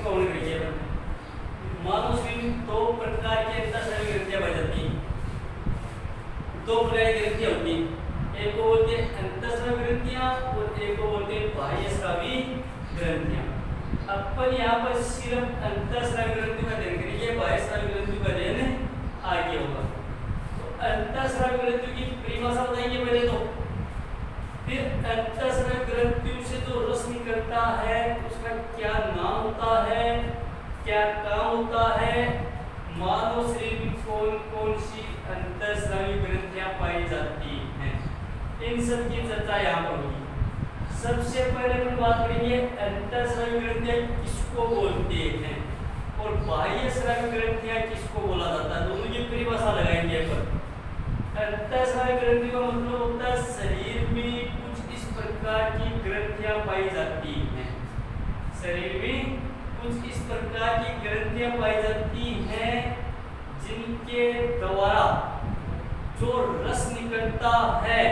ग्रंथि कौन करिए मानव शरीर में दो प्रकार की अंतःस्रावी ग्रंथियां पाई जाती हैं। दो प्रकार की ग्रंथियां होती हैं, एक को बोलते हैं अंतःस्रावी ग्रंथियां और एक को बोलते हैं बाह्यस्रावी ग्रंथियां। अपन यहाँ पर सिर्फ अंतःस्रावी ग्रंथियों का अध्ययन करेंगे, बाह्यस्रावी ग्रंथियों का अध्ययन आगे होगा। तो अंतःस्रावी ग्रंथियों की परिभाषा बताएंगे पहले तो, फिर अंतःस्रावी ग्रंथियों से जो रस निकलता है उसका क्या नाम होता है, क्या काम होता है, मानव शरीर में कौन कौन सी अंतःस्रावी ग्रंथियां पाई जाती हैं, इन सब की चर्चा यहाँ पर होगी। सबसे पहले हम बात करेंगे अंतःस्रावी ग्रंथियां किसको बोलते हैं और बाह्यस्रावी ग्रंथियां किसको बोला जाता है, दोनों की परिभाषा लगाएंगे पर। अंतःस्रावी ग्रंथि का मतलब होता है शरीर में कुछ इस प्रकार की ग्रंथियां पाई जाती हैं, शरीर में कुछ इस प्रकार की ग्रंथियां पाई जाती हैं जिनके द्वारा जो रस निकलता है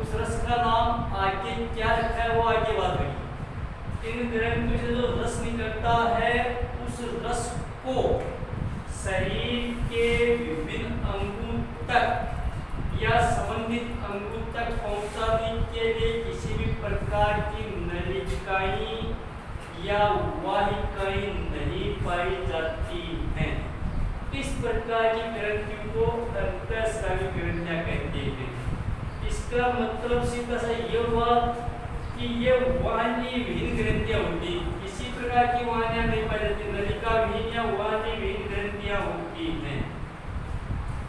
उस रस का नाम आगे क्या रखा है वो आगे बात करेंगे। इन ग्रंथियों से जो रस निकलता है उस रस को शरीर के विभिन्न अंगों तक या संबंधित अंगों तक पहुंचाने के लिए किसी भी प्रकार की नलिकाएं या वाहिकाएं नहीं पाई जाती हैं। इस प्रकार की ग्रंथियों को अंतःस्रावी ग्रंथियां कहते हैं। इसका मतलब सीधा सा ये हुआ कि ये वाहिनी विहीन ग्रंथियां होती, किसी प्रकार की वाहिनियां नहीं पाई जाती, नलिका विहीन या वाहिनी विहीन ग्रंथियां होती हैं।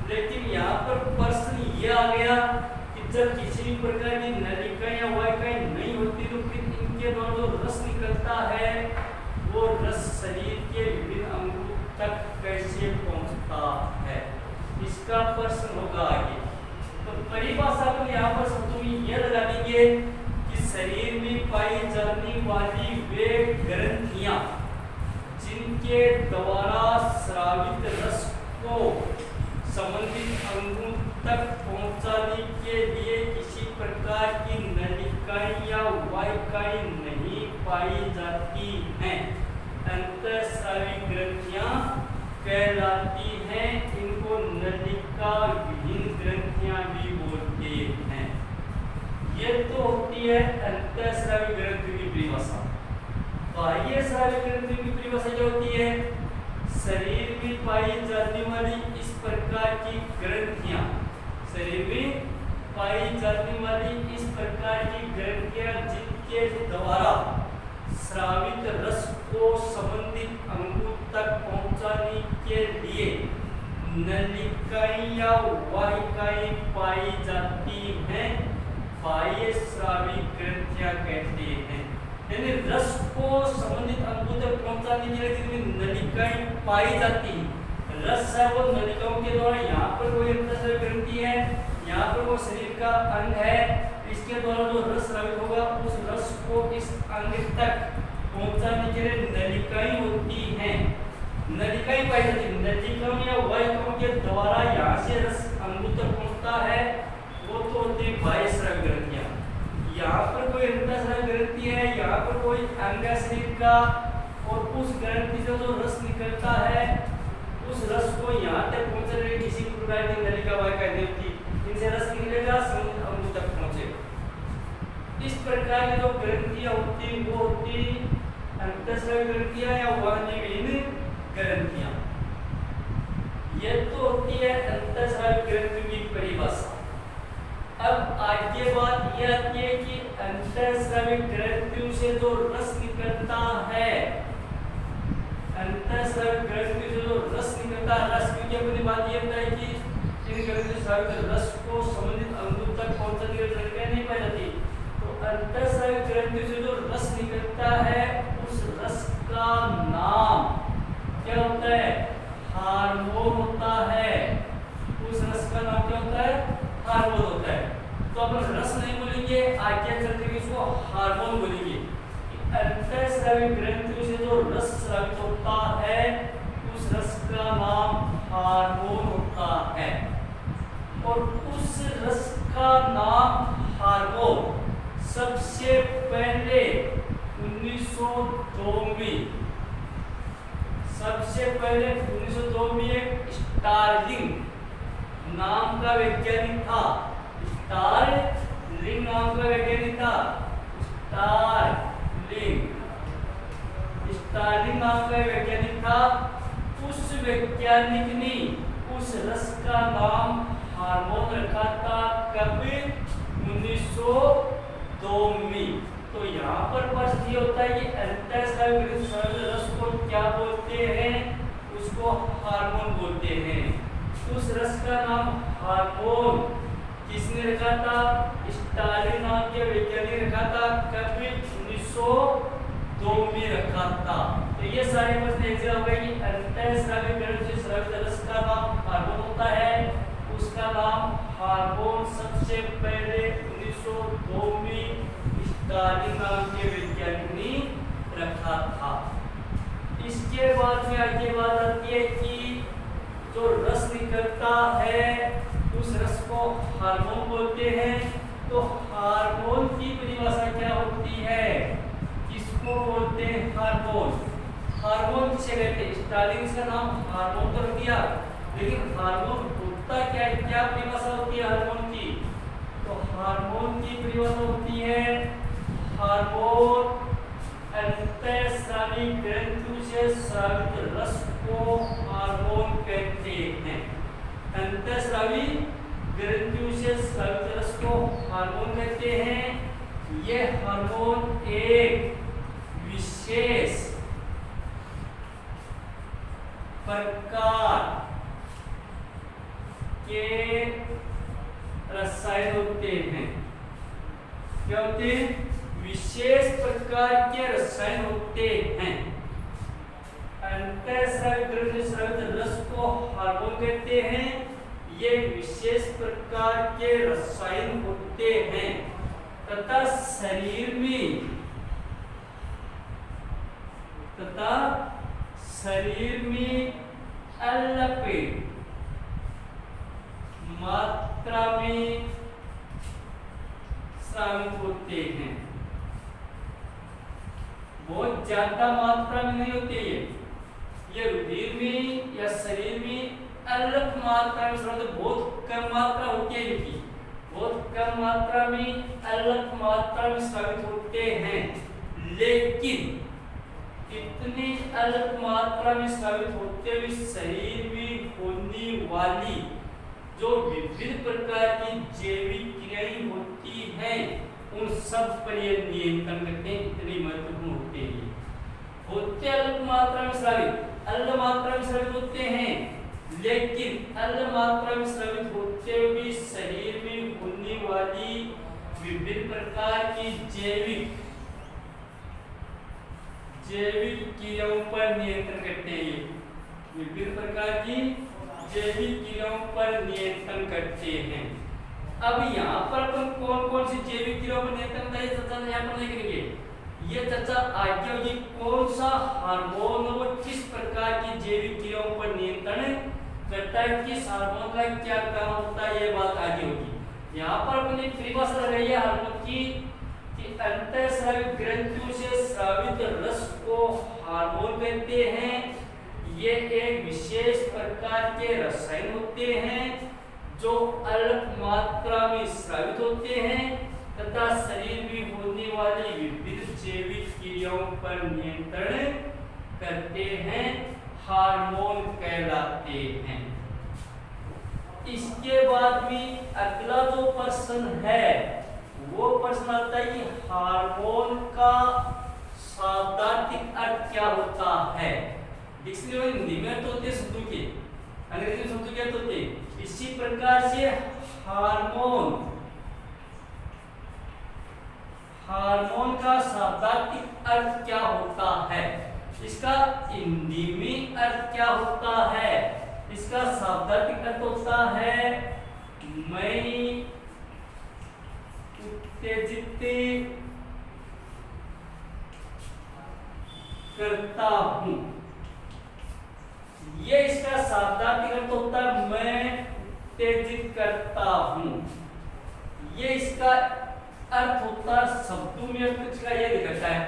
लेकिन यहाँ पर प्रश्न ये आ गया कि जब किसी भी प्रकार की नलिका या वाहिकाएं नहीं होती तो फिर इनके द्वारा जो रस निकलता है वो रस शरीर के विभिन्न अंगों तक कैसे पहुंचता है, इसका प्रश्न होगा आगे। तो परिभाषा को यहाँ पर शब्दों में यह लगा देंगे कि शरीर में पाई जाने वाली वे ग्रंथियां जिनके द्वारा स्रावित रस को संबंधित अंगों तक पहुंचाने के लिए किसी प्रकार की नलिकाएं या वाहिकाएं नहीं पाई जाती हैं, अंतःस्रावी ग्रंथियां कहलाती हैं। इनको नलिका विहीन ग्रंथियां भी बोलते हैं। ये तो होती है अंतःस्रावी ग्रंथियों की परिभाषा। बाह्यस्रावी ग्रंथियों की परिभाषा क्या होती है, शरीर में पाई जाने वाली इस प्रकार की ग्रंथियां, शरीर में पाई जाने वाली इस प्रकार की ग्रंथियां जिनके द्वारा स्रावित रस को संबंधित अंगों तक पहुंचाने के लिए नलिकाएं या वाहिकाएं पाई जाती हैं, बाह्यस्रावी ग्रंथियां कहते हैं। यानी रस को संबंधित अंगों तक पहुंचाने के लिए जिनमें नलिकाएं पाई जाती हैं, रस है वो नलिकाओं के द्वारा, यहाँ पर कोई अंतःस्रावी ग्रंथि है, यहाँ पर वो शरीर का अंग है, इसके द्वारा जो रस स्रावित होगा उस रस को इस अंग तक पहुंचाने के लिए नलिकाएं होती हैं, नलिकाएं पाई जाती है। नलिकाओं या वाहिकाओं के द्वारा यहाँ से रस अंगों तक पहुंचता है, वो तो होती है बाह्यस्रावी ग्रंथियां। यहाँ पर कोई अंतःस्रावी ग्रंथि है, यहाँ पर कोई अंग है शरीर का, और उस ग्रंथि से जो रस निकलता है उस रस को यहाँ तक पहुंचाने के किसी प्रकार की नलिका वाहिका नहीं होती, इनसे रस निकलेगा संबंधित अंगों तक पहुंचेगा। इस प्रकार की जो ग्रंथियां होती वो होती अंतःस्रावी ग्रंथियां या वाहिनी विहीन ग्रंथियां। यह तो होती है अंतःस्रावी ग्रंथियों की परिभाषा। अब आगे बात यह आती है कि अंतःस्रावी ग्रंथियों से जो रस निकलता है, अंतःस्रावी ग्रंथियों से जो रस निकलता है, रस की अपनी बात यह होता है कि इन ग्रंथियों से रस को संबंधित अंगों तक पहुंचाने के लिए नलिकाएं नहीं पाई जाती। तो अंतःस्रावी ग्रंथियों से जो रस निकलता है उस रस का नाम क्या होता है, हार्मोन होता है। उस रस का नाम क्या होता है, हार्मोन होता है। तो अपन रस नहीं बोलेंगे, आगे चलते हुए इसको हार्मोन बोलेंगे। अंतःस्रावी ग्रंथियों से जो रस स्रावित होता है उस रस का नाम हार्मोन होता है, और उस रस का नाम हार्मोन सबसे पहले 1902 में सबसे पहले 1902 में एक स्टारलिंग नाम का वैज्ञानिक था। स्टारलिंग नाम का वैज्ञानिक था। स्टारलिंग नाम का वैज्ञानिक था। उस वैज्ञानिक ने उस रस का नाम हार्मोन रखा था। कब? 1902 में। तो यहाँ पर प्रश्न ये होता है कि अंतःस्रावी ग्रंथि स्रावित रस को क्या बोलते हैं? उसको हार्मोन बोलते हैं। उस रस का नाम हार्मोन किसने रखा था? स्टालिन नाम के वैज्ञानिक रखा था। कब? 1902 में रखा था। तो ये सारे प्रश्न ऐसे हो गए कि अंतःस्रावी ग्रंथि स्रावित रस का नाम हार्मोन होता है। उसका नाम हार्मोन सबसे पहले 1902 में स्टालिन नाम के वैज्ञानिक ने रखा था। इसके बाद में आगे बात आती है कि जो रस निकलता है उस रस को हार्मोन बोलते हैं। तो हार्मोन की परिभाषा क्या होती है? किसको बोलते हैं हार्मोन? हार्मोन किसे कहते हैं? स्टालिन का नाम हार्मोन तो रख दिया, लेकिन हार्मोन होता क्या है? क्या परिभाषा होती है हार्मोन की? तो हार्मोन की परिभाषा होती है, हार्मोन अंतःस्रावी ग्रंथियों से स्रावित रस को हार्मोन कहते हैं। अंतःस्रावी ग्रंथियों से स्रावित रस को हार्मोन कहते हैं। यह हार्मोन एक विशेष प्रकार के रसायन होते हैं। क्या होते हैं? विशेष प्रकार के रसायन होते हैं। अंतःस्रावी ग्रंथि स्रावित रस को हार्मोन कहते हैं। ये विशेष प्रकार के रसायन होते हैं तथा शरीर में अल्प मात्रा में स्रावित होते हैं। बहुत ज्यादा मात्रा में नहीं होते ये रुधिर में या शरीर में अल्प मात्रा में स्रावित, बहुत कम मात्रा होती है इनकी, बहुत कम मात्रा में अल्प मात्रा में स्रावित होते हैं। लेकिन इतनी अल्प मात्रा में स्रावित होते हुए शरीर में होने वाली जो विभिन्न प्रकार की जैविक क्रियाएं होती हैं उन सब पर ये नियंत्रण करते हैं। इतनी महत्वपूर्ण होते हैं। होते अल्प मात्रा में स्रावित, अल्प मात्रा में स्रावित होते हैं, लेकिन अल्प मात्रा में स्रावित होते हुए शरीर में होने वाली विभिन्न प्रकार की जैविक क्रियाओं पर नियंत्रण करते हैं। विभिन्न प्रकार की जैविक क्रियाओं पर नियंत्रण करते हैं। अब यहाँ पर अपन कौन कौन सी जैविक क्रियाओं पर नियंत्रण करता है चर्चा यहाँ पर नहीं करेंगे। ये चर्चा आगे होगी कौन सा हार्मोन वो किस प्रकार की जैविक क्रियाओं पर नियंत्रण करता है, किस हार्मोन का क्या काम होता है, ये बात आगे होगी। यहाँ पर अपनी परिभाषा लगाई है हार्मोन की कि अंतःस्रावी ग्रंथियों से स्रावित रस को हार्मोन कहते हैं। ये एक विशेष प्रकार के रसायन होते हैं जो अल्प मात्रा में स्रावित होते हैं तथा शरीर में होने वाली विभिन्न जैविक क्रियाओं पर नियंत्रण करते हैं, हार्मोन कहलाते हैं। इसके बाद में अगला जो प्रश्न है वो प्रश्न आता है कि हार्मोन का शाब्दिक अर्थ क्या होता है। डिक्शनरी में हिंदी में तो होते शब्दों के, अंग्रेजी में शब्दों के अर्थ होते। इसी प्रकार से हार्मोन का शाब्दिक अर्थ क्या होता है, इसका हिंदी में अर्थ क्या होता है। इसका शाब्दिक अर्थ होता है मैं उत्तेजित करता हूं। ये इसका शाब्दिक अर्थ होता है मैं उत्तेजित करता हूं। ये इसका अर्थ होता है शब्दों में अर्थ इसका ये दिखता है।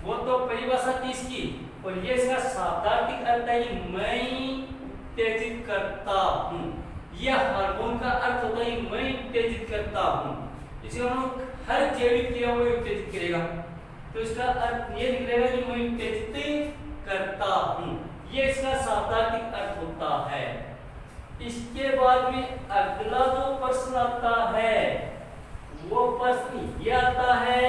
वो तो परिभाषा थी इसकी और ये इसका शाब्दिक अर्थ है कि मैं उत्तेजित करता हूँ। यह हार्मोन का अर्थ होता है मैं उत्तेजित करता हूँ। इसे हम लोग हर जैविक क्रिया को उत्तेजित करेगा, तो इसका अर्थ ये निकलेगा कि मैं उत्तेजित करता हूँ। ये इसका शाब्दिक अर्थ होता है। इसके बाद में अगला जो प्रश्न आता है वो प्रश्न ये आता है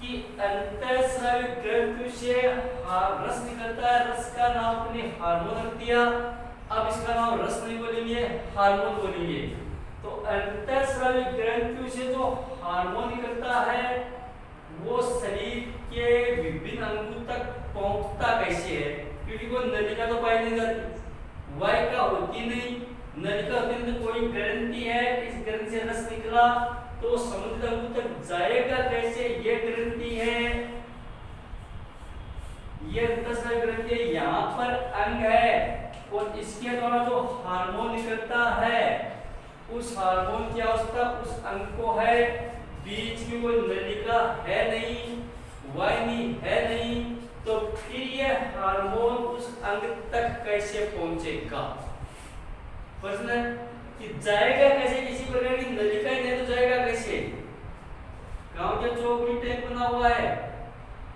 कि अंतःस्रावी ग्रंथि से रस निकलता है, रस का नाम अपने हार्मोन रख दिया। अब इसका नाम रस नहीं बोलेंगे, हार्मोन बोलेंगे। तो अंतःस्रावी ग्रंथि से जो हार्मोन निकलता है वो शरीर के विभिन्न अंगों तक पहुंचता कैसे है? क्योंकि वो नलिका तो पाई नहीं जाती, वाहिका होती नहीं, नलिका होती नहीं, तो कोई ग्रंथि है, इस ग्रंथि से रस निकला तो संबंधित अंगों तक जाएगा कैसे? ये ग्रंथि है, ये अंतःस्रावी ग्रंथि है, यहाँ पर अंग है और इसके द्वारा जो हार्मोन निकलता है उस हार्मोन की अवस्था उस अंग को है। बीच में वो नलिका है नहीं, वाहिनी है नहीं, तो फिर ये हार्मोन उस अंग तक कैसे पहुंचेगा? प्रश्न है कि जाएगा कैसे? किसी प्रकार की नलिका ही नहीं तो जाएगा कैसे? गांव के चौक में टैंक बना हुआ है,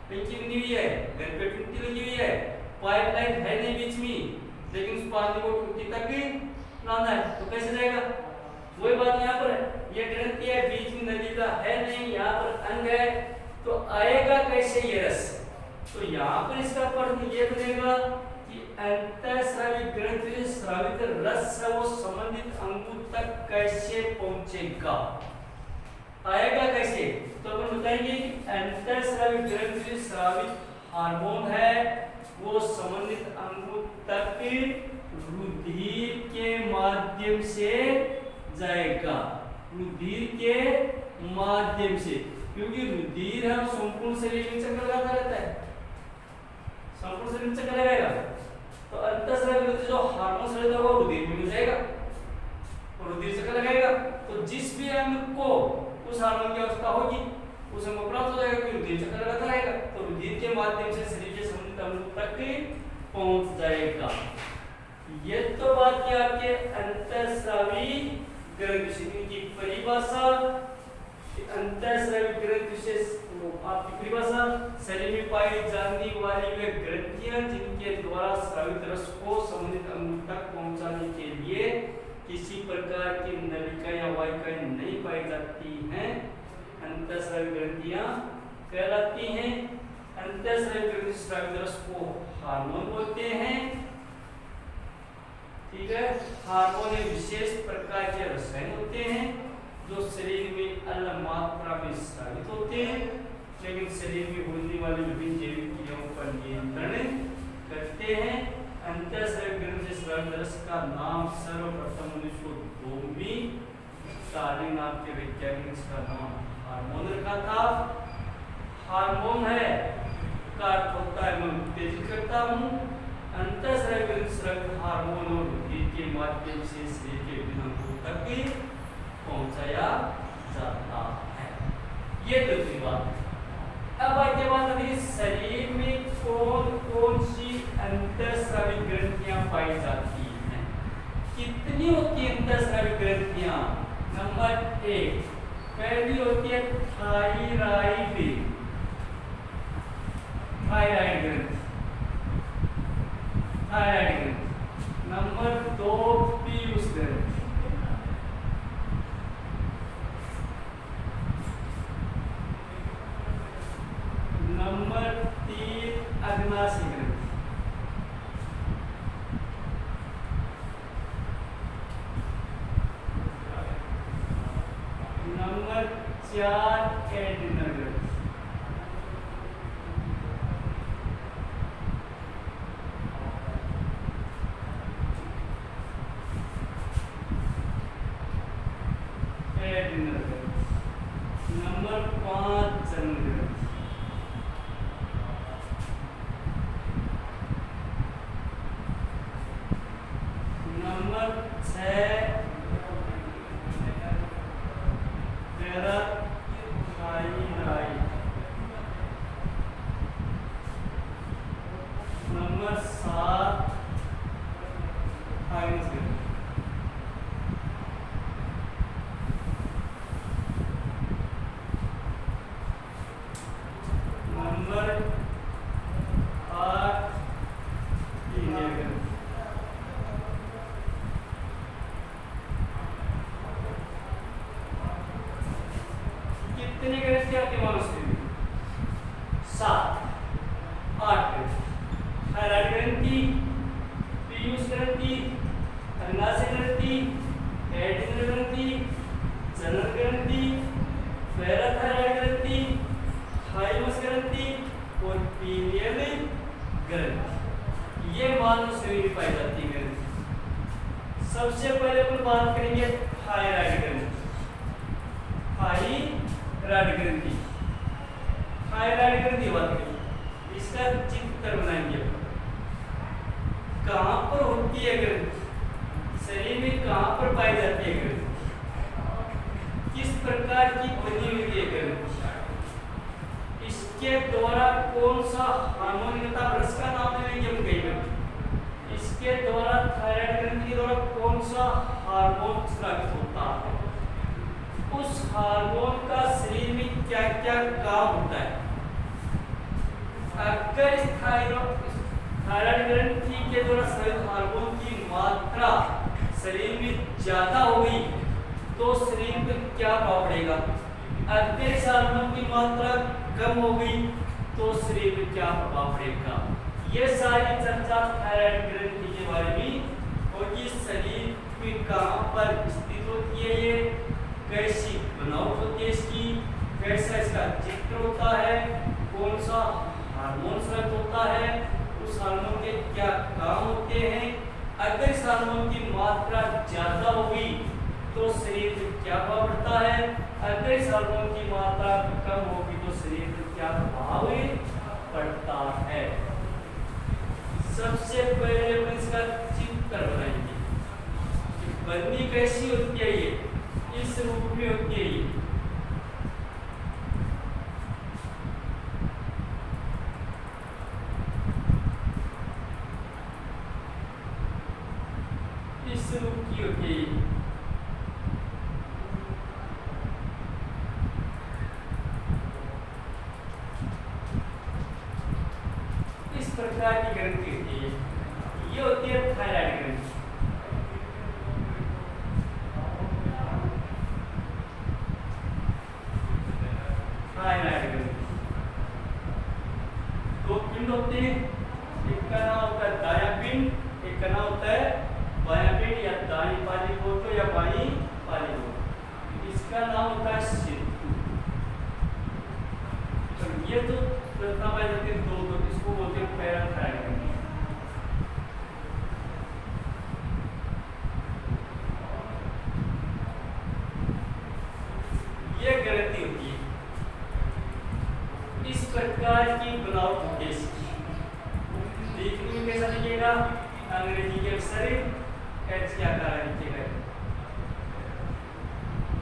टंकी बनी हुई है, घर पे टूटी लगी हुई है, पाइपलाइन है नहीं बीच में, लेकिन उस पानी को टूटी तक लाना है, तो कैसे जाएगा? वही बात यहाँ पर है, ये ग्रंथि है, बीच में नलिका है नहीं, यहाँ पर अंग है, तो आएगा कैसे ये रस? तो यहाँ पर इसका प्रश्न ये बनेगा कि अंतःस्रावी ग्रंथि से स्रावित रस वो संबंधित अंगों तक कैसे पहुंचेगा? आएगा कैसे? तो अपन बताएंगे कि अंतःस्रावी ग्रंथि से स्रावित हार्मोन है वो संबंधित अंगों तक रुधिर के माध्यम से जाएगा, रुधिर के माध्यम से, क्योंकि रुधिर हम संपूर्ण शरीर में चक्कर लगाता रहता है, संपूर्ण शरीर में चक्कर लगाएगा, तो अंतःस्रावी ग्रंथि जो हार्मोन शरीर वो रुधिर में जाएगा और रुधिर चक्कर लगाएगा, तो जिस भी अंग को उस हार्मोन की अवस्था होगी उसे प्राप्त हो जाएगा, क्योंकि रुधिर चक्कर लगाता रहेगा, तो रुधिर के माध्यम से शरीर के संबंधित अंगों तक पहुंच जाएगा। ये तो बात की आपके अंतःस्रावी ग्रंथि की परिभाषा। अंतःस्रावी ग्रंथि से आपकी परिभाषा शरीर में पाई जाने वाली वे ग्रंथियां जिनके द्वारा स्रावित रस को संबंधित अंगों तक पहुंचाने के लिए किसी प्रकार की नलिका या वाहिका नहीं पाई जाती हैं, अंतःस्रावी ग्रंथियां कहलाती हैं। अंतःस्रावी ग्रंथि से स्रावित रस को हार्मोन बोलते हैं। ठीक है, हार्मोन एक विशेष प्रकार के रसायन होते हैं जो शरीर में अलग मात्रा में स्रावित होते हैं, लेकिन शरीर में होने वाली विभिन्न जैविक क्रियाओं पर नियंत्रण करते हैं। अंतःस्रावी ग्रंथि से स्रावित रस का नाम सर्वप्रथम 1902 में स्टालिन नाम के वैज्ञानिक इसका नाम हार्मोन रखा था। हार्मोन है का अर्थ होता है मैं उत्तेजित करता हूँ। अंतःस्रावी ग्रंथि से स्रावित हार्मोन और रुधिर के माध्यम से शरीर के विभिन्न अंगों तक पहुंचाया जाता है। ये दूसरी बात। अब आगे बात आती है शरीर में कौन कौन सी अंतःस्रावी ग्रंथियां पाई जाती हैं, कितनी होती है अंतःस्रावी ग्रंथियां? नंबर 1 पहली होती है थायराइड, थायराइड ग्रंथि, थायराइड ग्रंथि। नंबर 2 पीयूष ग्रंथि, नंबर 3 अग्नाशय ग्रंथि, नंबर 4 एड्रिनल ग्रंथि, एड्रिनल ग्रंथि, नंबर 5 जनन ग्रंथि, number 6 parathyroid, number 7 hydrogen gravity. Number 8 linear gravity. कितनी ग्रेविटी आती है मानो शरीर में? 7 8 थायराइड ग्रंथि, पीयूष ग्रंथि, अंडाशय ग्रंथि, एडिनल ग्रंथि, जनन ग्रंथि, पैराथायराइड ग्रंथि, थाइमस ग्रंथि और पीनियल ग्रंथि। ये मानव शरीर में पाई जाती है ग्रंथि। सबसे पहले अपन बात करेंगे थायराइड ग्रंथि। थायराइड ग्रंथि, थायराइड ग्रंथि बात करेंगे, इसका चित्र बनाएंगे। कहां पर होती है ग्रंथि, शरीर में कहां पर पाई जाती है ग्रंथि, किस प्रकार की बनी हुई है ग्रंथि, इसके द्वारा कौन सा हार्मोन निकलता है, इसका नाम लेंगे हम कहीं पर। इसके द्वारा थायराइड ग्रंथि के द्वारा कौन सा हार्मोन स्रावित होता है, उस हार्मोन का शरीर में क्या क्या काम होता है। अगर इस थायराइड ग्रंथि के द्वारा स्रावित हार्मोन की मात्रा शरीर में ज्यादा होगी तो शरीर पर क्या प्रभाव पड़ेगा। अगर इस हार्मोन की मात्रा कम हो गई तो शरीर में क्या प्रभाव पड़ेगा। ये सारी चर्चा थायराइड ग्रंथि के बारे में होगी। शरीर में कहां पर स्थित होती है, ये कैसी बनावट होती है इसकी, कैसा इसका चित्र होता है, कौन सा हार्मोन स्रावित होता है, उस हार्मोन के क्या काम होते हैं। अगर इस हार्मोन की मात्रा ज्यादा होगी तो शरीर में क्या प्रभाव पड़ता है, अगर इस हार्मोन की मात्रा कम होगी तो शरीर में क्या प्रभाव पड़ता है। सबसे पहले हम इसका चित्र बनाएंगे कि बननी कैसी होती है। ये इस रूप में होती है। ये इस रूप की होती है। इस प्रकार की ग्रंथि होती है। ये होती है थायराइड ग्रंथि। थायराइड ग्रंथि दो पिंड होते हैं, एक का नाम होता है दायां पिंड, एक का नाम होता है बायां पिंड या दाईं पाली बोतो या बाईं पाली बोतो। इसका नाम होता है सेतु। तो ये तो रचना पाई जाती है दो, तो इसको बोलते हैं पैराथायराइड ग्रंथि। ये ग्रंथि होती है। इस प्रकार की बनावट होती है इसकी। देखने में कैसा दिखेगा, अंग्रेजी के अक्षर एच के आकार में दिखेगा।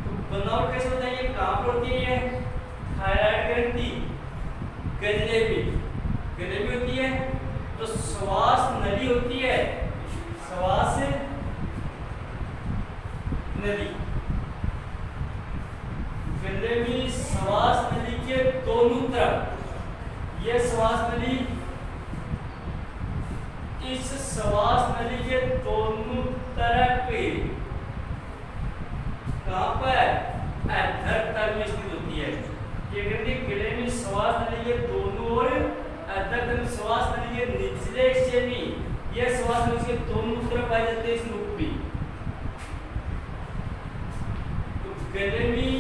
तो बनावट कैसे होता है, ये कहां पर होती है, थायराइड ग्रंथि गले में होती है। तो श्वास नली होती है, श्वास नली गले में, श्वास नली के दोनों तरफ। ये श्वास नली, इस श्वास नली के दोनों तरफ कहां पर, अधर तल में स्थित होती है। ये ग्रंथि गले में श्वास नली के दोनों ओर, अधर तल श्वास नली के निचले हिस्से में, यह श्वास नली के दोनों तरफ पाई जाती है इस रूप में। तो गले में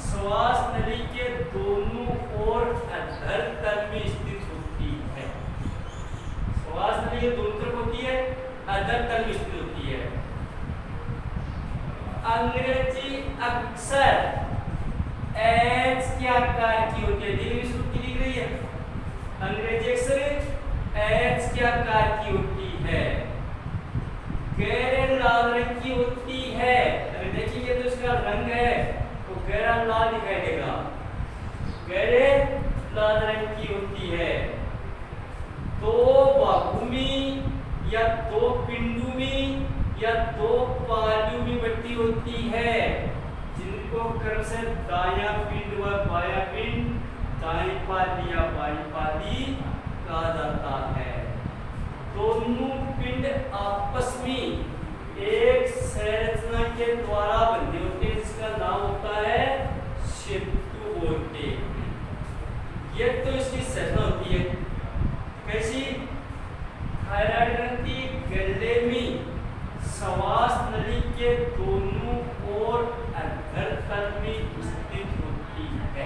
श्वास नली के दोनों ओर अधर तल में स्थित होती है। श्वास नली के दोनों तरफ होती है, अधर तल में स्थित होती है। अंग्रेजी अक्षर एच के आकार की होती है। दिख रही है, अंग्रेजी अक्षर एच के आकार की होती है, गहरे लाल रंग की होती है। अगर देखेंगे तो इसका रंग है वो तो गहरा लाल दिखाई देगा, गहरे लाल रंग की होती है। तो बाहु में या दो पिंडों में या दो पालियों में बटी होती है, जिनको क्रमशः दायां पिंड व बायां पिंड, दाएं पाली या बाईं पाली कहा जाता है। दोनों पिंड आपस में एक संरचना के द्वारा बंधे होते हैं, जिसका नाम होता है सेतु बोलते हैं। ये तो इसकी संरचना होती है। कैसी? थायराइड ग्रंथि गले में श्वास नली के दोनों ओर अंतरतल में स्थित होती है।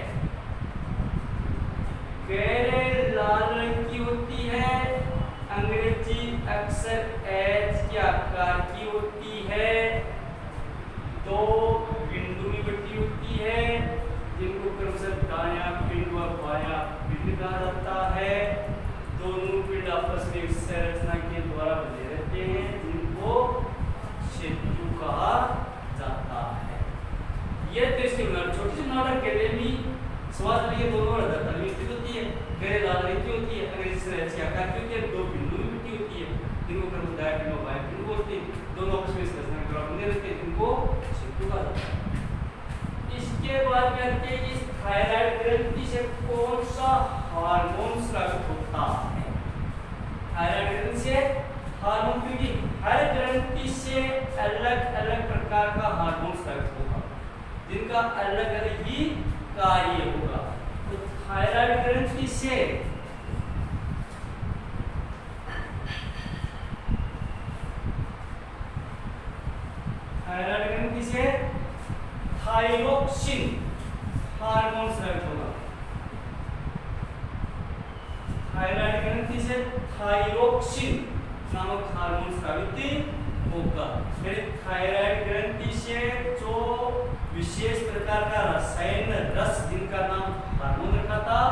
गहरे लाल रंग की होती है, अंग्रेजी अक्षर H के आकार की होती है, दो बिंदु में बटी होती है, जिनको क्रमशः दायां पिंड व बायां पिंड कहा जाता है। दोनों पिंड आपस में संरचना के द्वारा बने रहते हैं, जिनको सेतु कहा जाता है। ये तो इसकी छोटी सी नाटक गले में श्वास नली के दोनों ओर अंतरतल में स्थित होती है, गहरे लाल रंग की होती है, अंग्रेजी अक्षर H के आकार की होती है, दो बिंदु में बटी होती है, जिनको क्रमशः दायां पिंड व बायां पिंड बोलते हैं। दोनों आपस में संरचना के द्वारा बने रहते हैं, जिनको सेतु कहा जाता है। इसके बाद कहते हैं कि थायराइड ग्रंथि से कौन सा हार्मोन स्रावित होता है। थायराइड ग्रंथि से हार्मोन, क्योंकि हर ग्रंथि से अलग अलग प्रकार का हार्मोन स्रावित होगा, जिनका अलग अलग ही कार्य होगा। तो थायराइड ग्रंथि से थायरोक्सिन हार्मोन स्रावित होगा। थायराइड ग्रंथि से थायरोक्सिन नामक हार्मोन स्रावित होगा। थायराइड ग्रंथि से जो विशेष प्रकार का रसायन रस, जिनका नाम हार्मोन रखा था,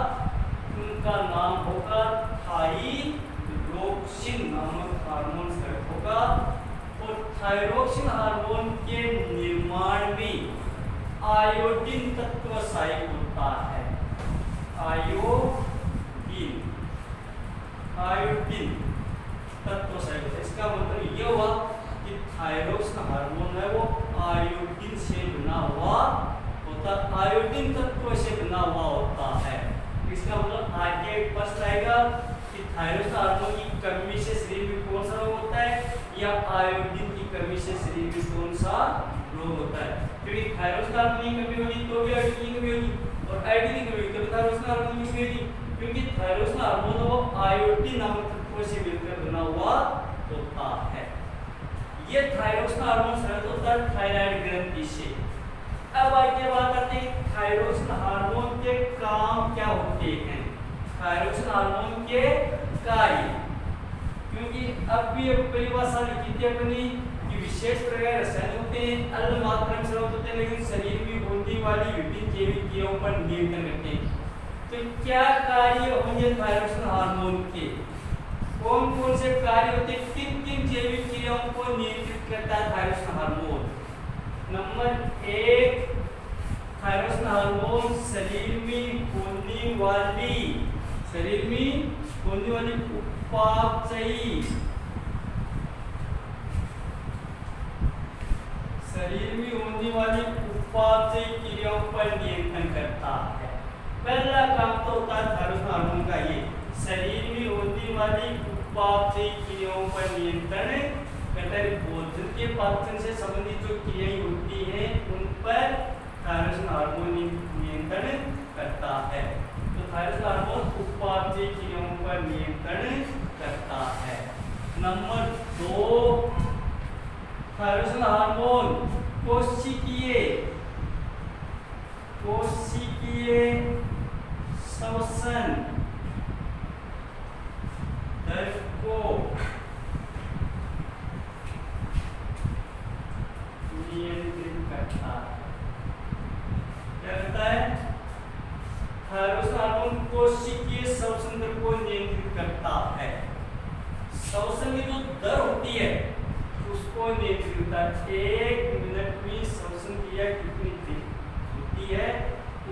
उनका नाम होगा थायरोक्सिन नामक हार्मोन स्रावित होगा। और थायरोक्सिन हार्मोन के निर्माण में आयोडीन तत्व सहायक होता है। आयोडीन तत्व सहायक होता है। इसका मतलब यह हुआ कि थायरोक्सिन हार्मोन है वो आयोडीन से बना हुआ होता, आयोडीन तत्व से बना हुआ होता है। इसका मतलब आगे प्रश्न आएगा कि थायरोक्सिन हार्मोन की कमी से शरीर में कौन सा रोग होता है, या आयोडीन की कमी से शरीर में कौन सा रोग होता है। क्योंकि थायरोक्सिन हार्मोन की कमी होगी तो भी आयोडीन की कमी होगी, और आयोडीन की कमी होगी तो थायरोक्सिन हार्मोन की कमी होगी, क्योंकि थायरोक्सिन हार्मोन वो आयोडीन नामक तत्व से मिलकर बना हुआ होता है। ये थायरोक्सिन हार्मोन स्रावित होता है थायराइड ग्रंथि से। अब आगे बात करते हैं थायरोक्सिन हार्मोन के काम क्या होते हैं, थायरोक्सिन हार्मोन के कार्य। क्योंकि अब भी एक परिभाषा लिखी थी अपनी कि विशेष प्रकार रसायन होते हैं, अल्प मात्रा में स्रावित होते हैं, लेकिन शरीर में होने वाली विभिन्न जैविक क्रियाओं पर नियंत्रण करते हैं। तो क्या कार्य होंगे थायरोक्सिन हार्मोन के, कौन कौन से कार्य होते हैं, किन किन जैविक क्रियाओं को नियंत्रित करता है thyroxine hormone. Number 1, thyroxine hormone शरीर में होने वाली उपापचयी, शरीर में होने वाली उपापचयी क्रियाओं पर नियंत्रण करता है। पहला काम तो होता है थायरोक्सिन हार्मोन का ये, शरीर में होने वाली उपापचयी क्रियाओं पर नियंत्रण करता है। भोजन के पाचन से संबंधित जो क्रियाएं होती हैं उन पर थायरोक्सिन हार्मोन नियंत्रण करता है। तो थायरोक्सिन हार्मोन उपापचयी क्रियाओं पर नियंत्रण करता है। नंबर 2, थायरोक्सिन हार्मोन कोशिकीय श्वसन दर को नियंत्रित करता है। क्या करता है? थायरोक्सिन हार्मोन कोशिकीय श्वसन दर को नियंत्रित करता है। श्वसन की जो दर होती है उसको नियंत्रित करता है। 1 मिनट में श्वसन क्रिया कितनी होती है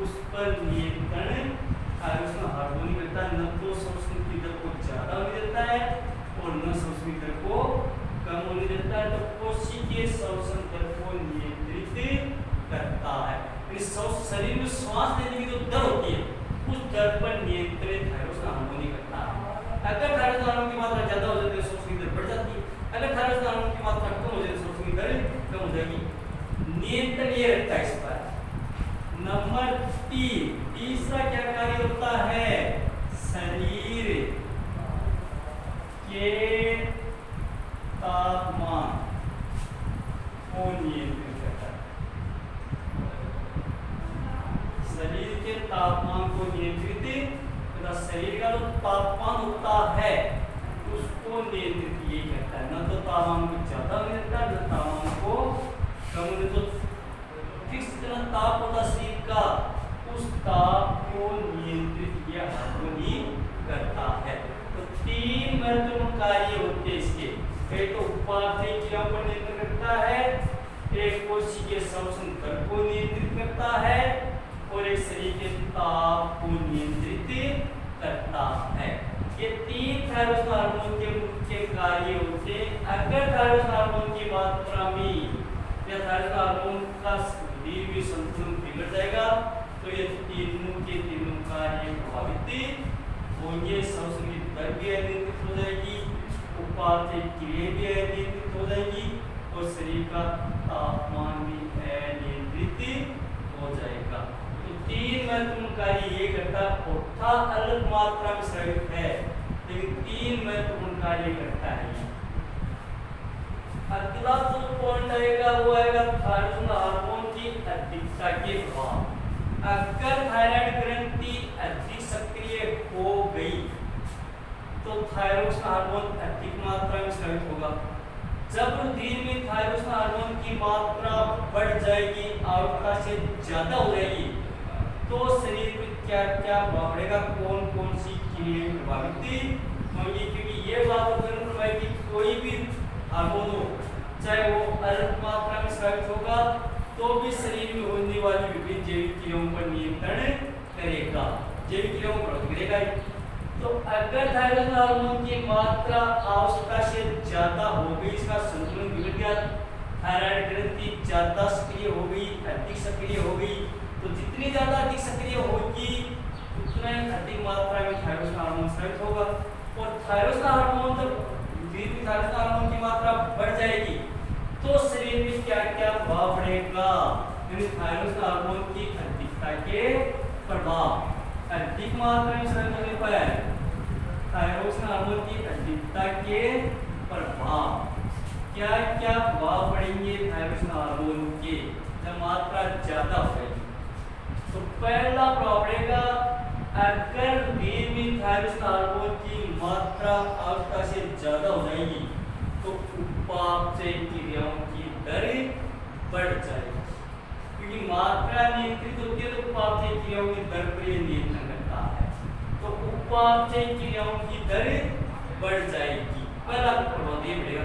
उस पर नियंत्रण थायरोक्सिन हार्मोन करता है। न तो श्वसन की दर को ज्यादा होने देता है और न श्वसन दर को कम होने देता है। तो कोशिकीय श्वसन दर को नियंत्रित करता है। शरीर में श्वास लेने की जो दर होती है उस दर पर नियंत्रित थायरोसिन हार्मोन करता है। अगर थायरोसिन हार्मोन की मात्रा ज्यादा हो जाती है श्वसन की दर बढ़ जाती है, अगर थायरोसिन हार्मोन की मात्रा कम हो जाती है श्वसन की दर कम हो जाएगी। नियंत्रण ये रहता है इस पर। नंबर 3 तीसरा क्या कार्य होता है? शरीर के तापमान को नियंत्रित करता है। शरीर के तापमान को नियंत्रित तथा शरीर का जो तापमान होता है उसको नियंत्रित ये करता है। न तो तापमान को ज्यादा होने देता है, न तापमान को कम होने। तो फिक्स इतना ताप होता शरीर का, उस ताप को नियंत्रित यह हार्मोन ही करता है। तो 3 महत्वपूर्ण कार्य होते हैं इसके। एक तो उपापचयी क्रियाओं पर नियंत्रण करता है, एक कोशिकीय श्वसन दर को नियंत्रित करता है और एक शरीर के ताप को नियंत्रित करता है। ये 3 थायरोसिन हार्मोन के मुख्य कार्य होते हैं। अगर थायरोसिन हार्मोन की मात्रा में या थायरोसिन हार्मोन का शरीर में संतुलन बिगड़ जाएगा तो ये तीनों के तीनों कार्य प्रभावित होंगे। श्वसन की दर भी अनियंत्रित हो जाएगी, उपापचयी क्रिया भी अनियंत्रित हो जाएगी और शरीर का तापमान भी अनियंत्रित हो जाएगा। तो 3 महत्वपूर्ण कार्य ये करता है। औठा अलग मात्रा में स्रावित है लेकिन 3 महत्वपूर्ण कार्य करता है। अगला जो पॉइंट आएगा वो आएगा थायरोसिन हार्मोन की अधिकता के प्रभाव। अगर थायराइड ग्रंथि अधिक सक्रिय हो गई तो थायरोसिन हार्मोन अधिक मात्रा में स्रावित होगा। जब रुधिर में थायरोसिन हार्मोन की मात्रा बढ़ जाएगी, आवश्यकता से ज्यादा हो जाएगी, तो शरीर में क्या क्या प्रभाव पड़ेगा, कौन कौन सी क्रियाएं प्रभावित होंगी। क्योंकि ये बात है कि कोई भी हार्मोन हो, चाहे वो अल्प मात्रा में स्रावित होगा तो भी शरीर में होने वाली विभिन्न जैविक क्रियाओं पर नियंत्रण करेगा, जैविक क्रियाओं पर करेगा। तो अगर थायरोसिन हार्मोन की मात्रा आवश्यकता से ज्यादा हो गई, इसका संतुलन बिगड़ गया, थायराइड ग्रंथि ज्यादा सक्रिय हो गई, अधिक सक्रिय हो गई, तो जितनी ज्यादा अधिक सक्रिय होगी उतना अधिक मात्रा में थायरोसिन हार्मोन स्रावित होगा। और थायरोसिन हार्मोन जब थायरोसिन हार्मोन की मात्रा बढ़ जाएगी तो शरीर में क्या क्या प्रभाव पड़ेगा, यानी थायरोसिन हार्मोन की अधिकता के प्रभाव। अधिक मात्रा में स्रावित होने पर थायरोसिन हार्मोन की अधिकता के प्रभाव, क्या क्या प्रभाव पड़ेंगे थायरोसिन हार्मोन के जब मात्रा ज्यादा हो जाएगी। तो पहला प्रभाव पड़ेगा, अगर रुधिर में थायरोसिन हार्मोन की मात्रा आवश्यकता से ज्यादा हो जाएगी तो उपापचयी क्रियाओं की दर बढ़ जाएगी। क्योंकि मात्रा नियंत्रित होती है तो उपापचयी क्रियाओं की दर पर यह नियंत्रण करता है। तो उपापचयी क्रियाओं की दर बढ़ जाएगी, पहला प्रभाव ये बढ़ेगा।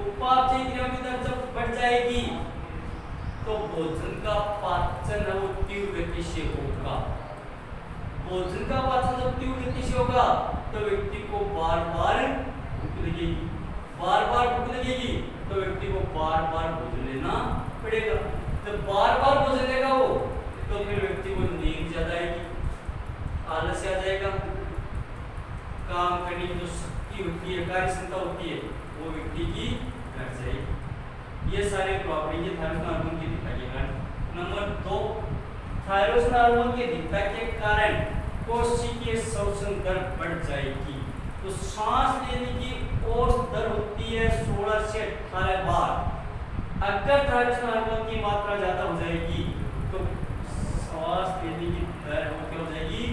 उपापचयी क्रियाओं की दर जब बढ़ जाएगी तो भोजन का पाचन है वो तीव्र गति से होगा। भोजन का पाचन जब तीव्र गति से होगा तो व्यक्ति को बार बार भूख लगेगी, बार बार भूख लगेगी तो व्यक्ति को बार बार भोजन लेना पड़ेगा। जब बार बार भोजन लेगा वो तो फिर व्यक्ति को नींद ज्यादा आएगी, आलस्य आ जाएगा, काम करने की जो शक्ति होती है, कार्य क्षमता होती है वो व्यक्ति की घट जाएगी। ये सारे प्रभाव पड़ेंगे थायरोसिन हार्मोन की अधिकता के कारण। नंबर 2, थायरोसिन हार्मोन की अधिकता के कारण कोशिकीय श्वसन दर बढ़ जाएगी। तो सांस लेने की औसत दर होती है 16 से 18 बार। अगर थायरोसिन हार्मोन की मात्रा ज्यादा हो जाएगी तो सांस लेने की दर क्या हो जाएगी,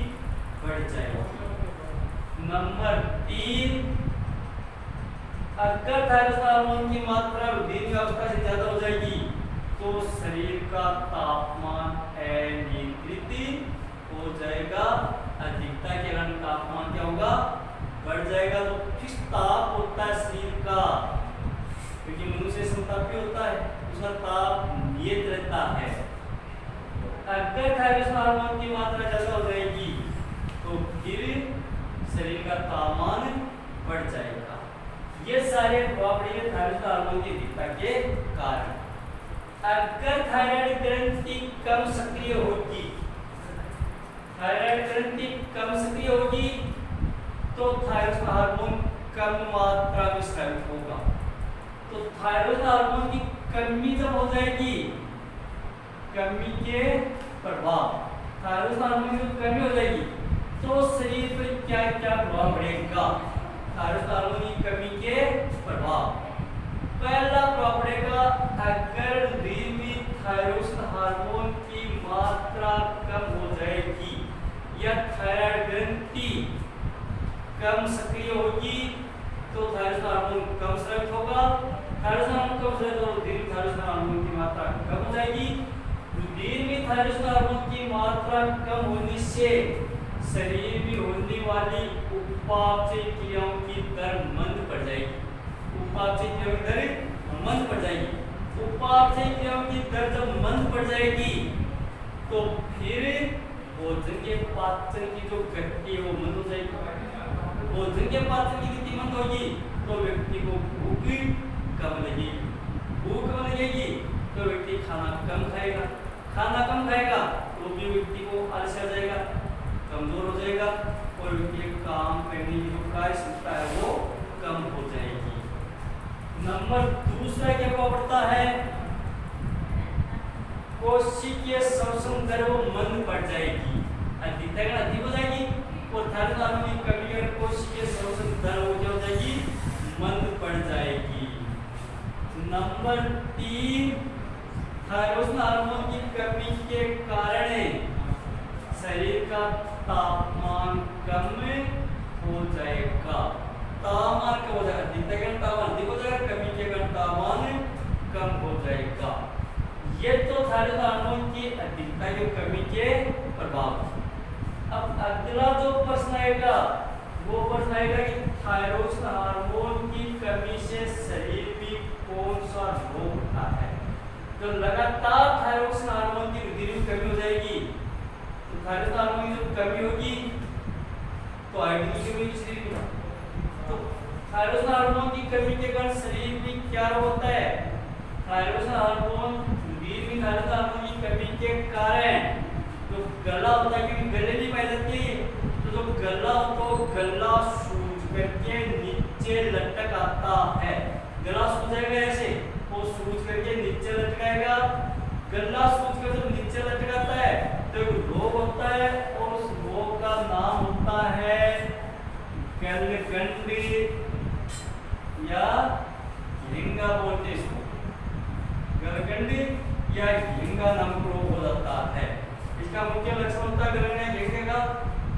बढ़ जाएगी। नंबर 3, अगर थायरोसिन हार्मोन की मात्रा रुधिर में अवस्था से ज्यादा हो जाएगी तो शरीर का तापमान अनियंत्रित हो जाएगा। अधिकता के कारण तापमान क्या होगा, बढ़ जाएगा। तो किस ताप होता है शरीर का, क्योंकि मनुष्य समतापी होता है, उसका ताप नियत रहता है। अगर थायरोसिन हार्मोन की मात्रा ज्यादा हो जाएगी तो फिर शरीर का तापमान बढ़ जाएगा। ये सारे प्रॉपर्टी है थायराइड हार्मोन की अधिकता के कारण। अगर थायराइड ग्रंथि कम सक्रिय होगी, थायराइड ग्रंथि कम सक्रिय होगी तो थायराइड हार्मोन कम मात्रा में स्रावित होगा। तो थायराइड हार्मोन की कमी जब हो जाएगी, कमी के प्रभाव, थायराइड हार्मोन की कमी हो जाएगी तो शरीर पर क्या क्या प्रभाव पड़ेगा। थायराइड हार्मोन की कमी के प्रभाव, पहला प्रभाव पड़ेगा, अगर शरीर में थायराइड हार्मोन की मात्रा कम हो जाएगी या थायराइड ग्रंथि कम सक्रिय होगी तो थायराइड हार्मोन कम स्रावित होगा। थायराइड हार्मोन कम स्रावित होगा तो थायराइड हार्मोन की मात्रा कम हो जाएगी। शरीर में थायराइड हार्मोन की मात्रा कम होने से शरीर में होने वाली उपापचय क्रियाओं की दर मंद पड़ जाएगी। उपापचय क्रियाओं की दर मंद पड़ जाएगी। उपापचय क्रियाओं की दर जब मंद पड़ जाएगी तो फिर भोजन के पाचन की जो गति है वो मंद हो जाएगी। भोजन के पाचन की गति मंद होगी तो व्यक्ति को भूख कम लगेगी। भूख कम लगेगी तो व्यक्ति खाना कम खाएगा। खाना कम खाएगा तो भी व्यक्ति को आलस्य आ जाएगा, कमजोर हो जाएगा और व्यक्ति काम करने की जो कार्य क्षमता है वो कम हो जाएगी। नंबर दूसरा क्या पड़ता है, कोशिकीय संश्लेषण दर वो मंद पड़ जाएगी, अधिक हो जाएगी और थायराइड हार्मोन की कमी कर कोशिकीय संश्लेषण दर वो क्या हो जाएगी, मंद पड़ जाएगी। नंबर 3, थायराइड हार्मोन की कमी के कारण शरीर का तापमान कम हो जाएगा। तापमान कम हो जाएगा, अधिकतम तापमान अधिक हो जाएगा, कमी के कारण तापमान कम हो जाएगा। ये तो थायराइड हार्मोन की अधिकता की कमी के प्रभाव। अब अगला जो प्रश्न आएगा वो प्रश्न आएगा कि थायराइड हार्मोन की कमी से शरीर में कौन सा रोग होता है। तो लगातार थायराइड हार्मोन की वृद्धि में कमी हो जाएगी तो थायराइड हार्मोन की जब कमी होगी तो आयोडीन की कमी शरीर में, तो थायराइड हार्मोन की कमी के कारण शरीर में क्या होता है, थायराइड हार्मोन शरीर में थायराइड हार्मोन की कमी के कारण जो गला होता है, क्योंकि गले नहीं पाई जाती तो जो गला तो गला सूज करके नीचे लटक आता है। गला सूज जाएगा ऐसे, वो सूज करके नीचे लटकाएगा। गला सूज कर जब नीचे लटकाता है तो एक रोग होता है और उस रोग का नाम होता है गलगंड या झिंगा बोलते इसको। गलगंड या झिंगा नामक रोग हो जाता है। इसका मुख्य लक्षण होता है गलगंड झिंगा,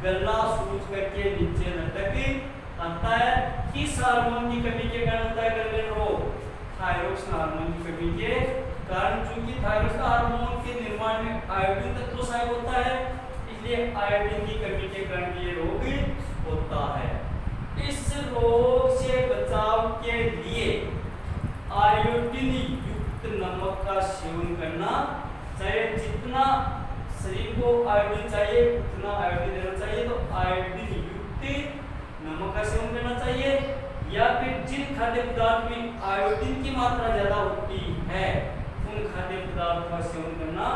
गला सूज करके नीचे लटक आता है। किस हार्मोन की कमी के कारण होता है गलगंड रोग, थायराइड हार्मोन की कमी के कारण। चूंकि थायराइड हार्मोन के निर्माण में आयोडीन तत्व सहायक होता है इसलिए आयोडीन की कमी के कारण ये रोग होता है। इस रोग से बचाव के लिए आयोडीन युक्त नमक का सेवन करना चाहिए। जितना शरीर को आयोडीन चाहिए उतना आयोडीन देना चाहिए, तो आयोडीन युक्त नमक का सेवन करना चाहिए। या फिर जिन खाद्य पदार्थ में आयोडीन की मात्रा ज्यादा होती है उन खाद्य पदार्थों का सेवन करना